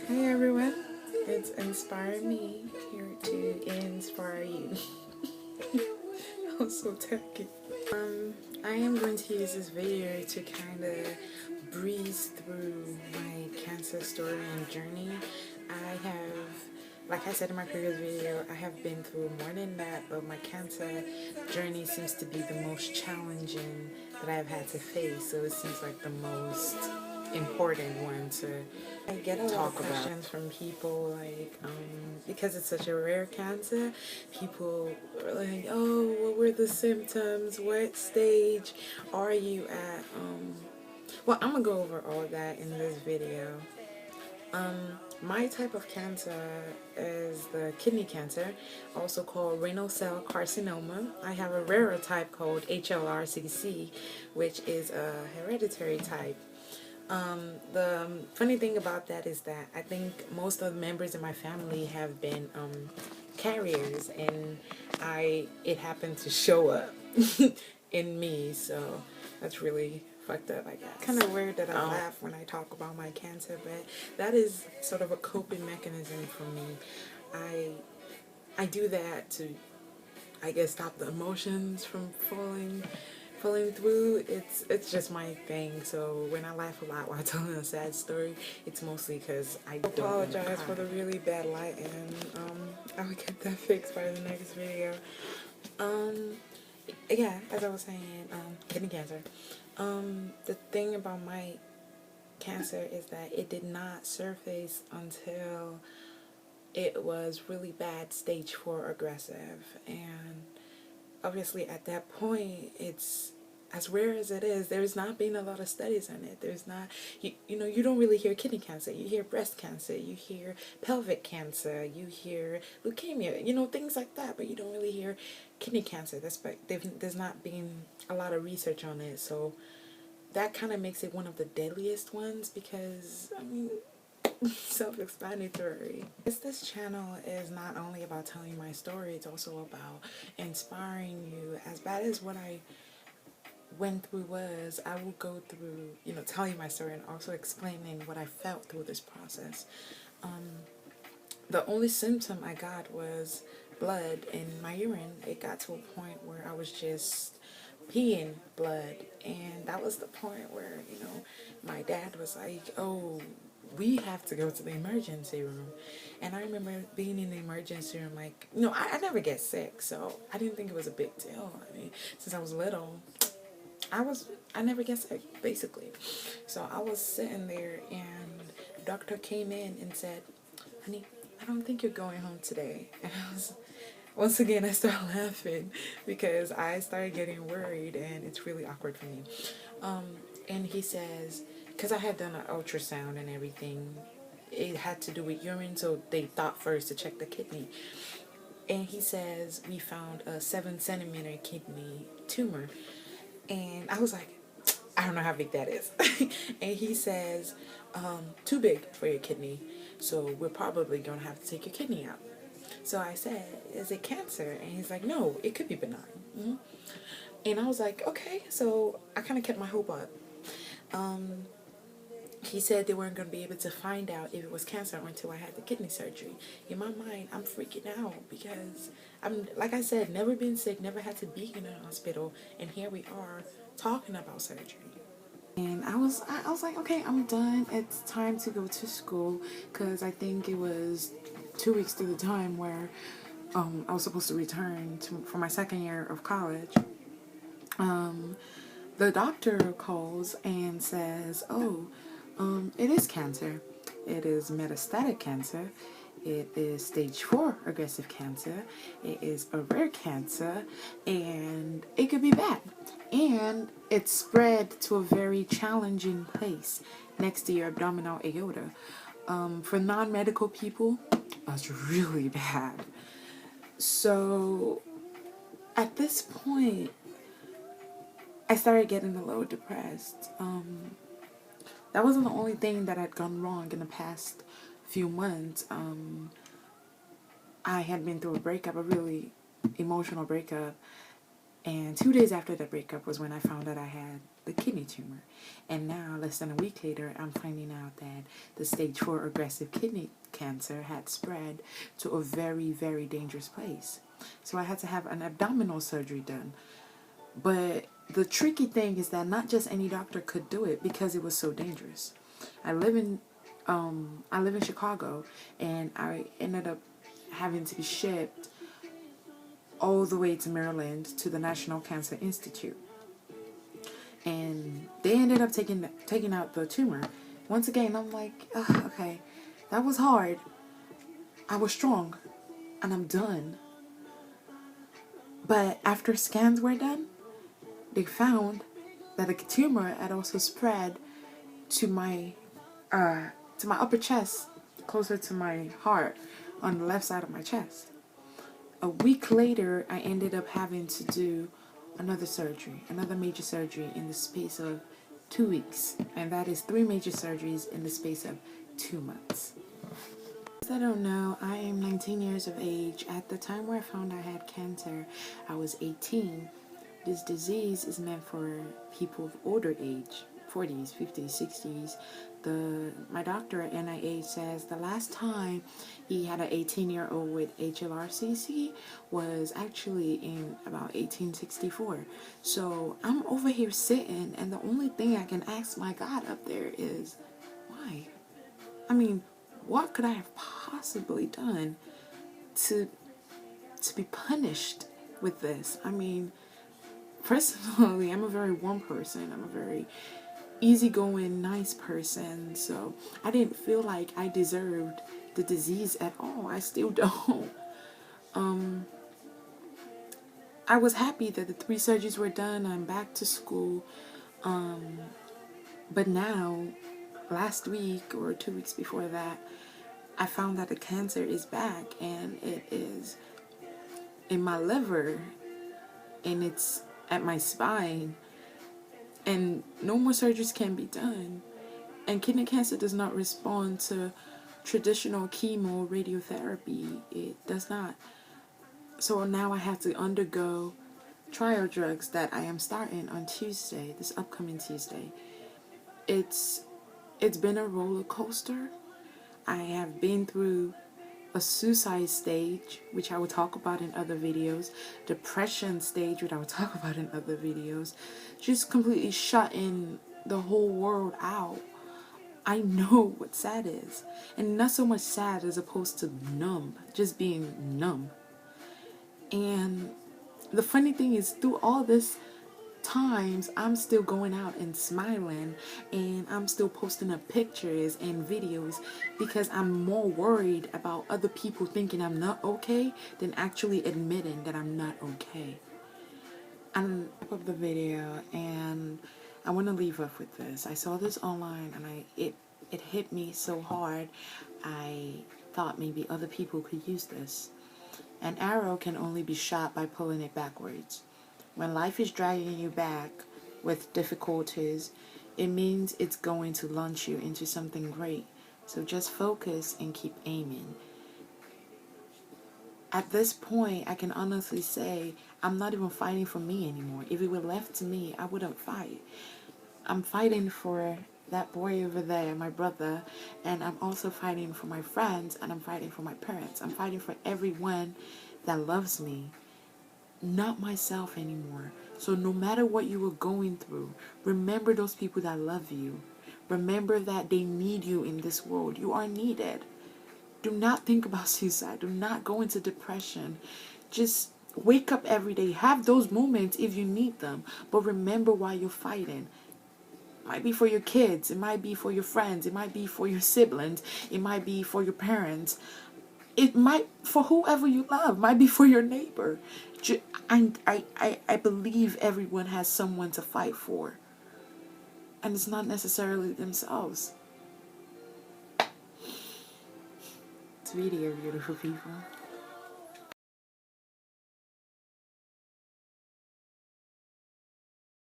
Hey everyone, it's Inspire Me here to inspire you. I'm so tacky. I am going to use this video to kind of breeze through my cancer story and journey. I have, like I said in my previous video, I have been through more than that, but my cancer journey seems to be the most challenging that I've had to face, so it seems like the most important one to get a lot of questions from people, like because it's such a rare cancer, people are like, oh, what were the symptoms, what stage are you at? Well, I'm gonna go over all of that in this video. My type of cancer is the kidney cancer, also called renal cell carcinoma. I have a rarer type called HLRCC, which is a hereditary type. The funny thing about that is that I think most of the members in my family have been carriers, and it happened to show up in me, so that's really fucked up, I guess. Kind of weird that I laugh when I talk about my cancer, but that is sort of a coping mechanism for me. I do that to, I guess, stop the emotions from falling through. It's just my thing. So when I laugh a lot while telling a sad story, it's mostly because I don't apologize for the really bad light, and I will get that fixed by the next video. Yeah, as I was saying, kidney cancer. The thing about my cancer is that it did not surface until it was really bad, stage 4 aggressive, and obviously at that point, it's as rare as it is, there's not been a lot of studies on it. There's not, you don't really hear kidney cancer. You hear breast cancer, you hear pelvic cancer, you hear leukemia, things like that, but you don't really hear kidney cancer. There's not been a lot of research on it, so that kind of makes it one of the deadliest ones because, self-explanatory. This channel is not only about telling you my story, it's also about inspiring you. As bad as what I went through was, I will go through, telling you my story and also explaining what I felt through this process. The only symptom I got was blood in my urine. It got to a point where I was just peeing blood, and that was the point where, my dad was like, oh, we have to go to the emergency room. And I remember being in the emergency room, like, I never get sick, so I didn't think it was a big deal. Since I was little, I never get sick, basically. So I was sitting there, and the doctor came in and said, honey, I don't think you're going home today. And once again, I started laughing because I started getting worried, and it's really awkward for me. And he says, because I had done an ultrasound and everything, it had to do with urine, so they thought first to check the kidney. And he says, we found a 7-centimeter kidney tumor. And I was like, I don't know how big that is. And he says, too big for your kidney, so we're probably going to have to take your kidney out. So I said, is it cancer? And he's like, no, it could be benign. And I was like, okay. So I kind of kept my hope up. He said they weren't going to be able to find out if it was cancer until I had the kidney surgery. In my mind, I'm freaking out because like I said, never been sick, never had to be in a hospital, and here we are talking about surgery. And I was like, okay, I'm done. It's time to go to school, because I think it was 2 weeks to the time where I was supposed to return for my second year of college. The doctor calls and says, oh, it is cancer. It is metastatic cancer. It is stage 4 aggressive cancer. It is a rare cancer, and it could be bad. And it's spread to a very challenging place next to your abdominal aorta. For non-medical people, that's really bad. So at this point, I started getting a little depressed. That wasn't the only thing that had gone wrong in the past few months. I had been through a breakup, a really emotional breakup, And 2 days after the breakup was when I found out I had the kidney tumor. And now, less than a week later, I'm finding out that the stage 4 aggressive kidney cancer had spread to a very, very dangerous place. So I had to have an abdominal surgery done. But the tricky thing is that not just any doctor could do it because it was so dangerous. I live in Chicago, and I ended up having to be shipped all the way to Maryland to the National Cancer Institute. And they ended up taking out the tumor. Once again, I'm like, okay, that was hard. I was strong, and I'm done. But after scans were done, they found that the tumor had also spread to my upper chest, closer to my heart, on the left side of my chest. A week later, I ended up having to do another major surgery in the space of 2 weeks. And that is 3 major surgeries in the space of 2 months. I don't know, I am 19 years of age. At the time where I found I had cancer, I was 18. This disease is meant for people of older age, 40s, 50s, 60s. My doctor at NIH says the last time he had an 18-year-old with HLRCC was actually in about 1864. So I'm over here sitting, and the only thing I can ask my God up there is, why? I mean, what could I have possibly done to be punished with this? I mean, personally, I'm a very warm person. I'm a very easygoing, nice person. So I didn't feel like I deserved the disease at all. I still don't. I was happy that the 3 surgeries were done. I'm back to school. But now, last week or 2 weeks before that, I found that the cancer is back, and it is in my liver, and it's at my spine, and no more surgeries can be done. And kidney cancer does not respond to traditional chemo radiotherapy. It does not. So now I have to undergo trial drugs that I am starting on Tuesday, this upcoming Tuesday. It's been a roller coaster. I have been through a suicide stage, which I will talk about in other videos, depression stage, which I will talk about in other videos, just completely shutting the whole world out. I know what sad is, and not so much sad as opposed to numb, just being numb. And the funny thing is, through all this times, I'm still going out and smiling, and I'm still posting up pictures and videos because I'm more worried about other people thinking I'm not okay than actually admitting that I'm not okay. I'm up of the video, and I want to leave off with this. I saw this online, and it hit me so hard. I thought maybe other people could use this. An arrow can only be shot by pulling it backwards. When life is dragging you back with difficulties, it means it's going to launch you into something great. So just focus and keep aiming. At this point, I can honestly say I'm not even fighting for me anymore. If it were left to me, I wouldn't fight. I'm fighting for that boy over there, my brother, and I'm also fighting for my friends, and I'm fighting for my parents. I'm fighting for everyone that loves me. Not myself anymore. So no matter what you were going through, remember those people that love you. Remember that they need you in this world. You are needed. Do not think about suicide. Do not go into depression. Just wake up every day. Have those moments if you need them. But remember why you're fighting. It might be for your kids. It might be for your friends. It might be for your siblings. It might be for your parents. It might, for whoever you love, might be for your neighbor. I believe everyone has someone to fight for. And it's not necessarily themselves. It's video, beautiful people.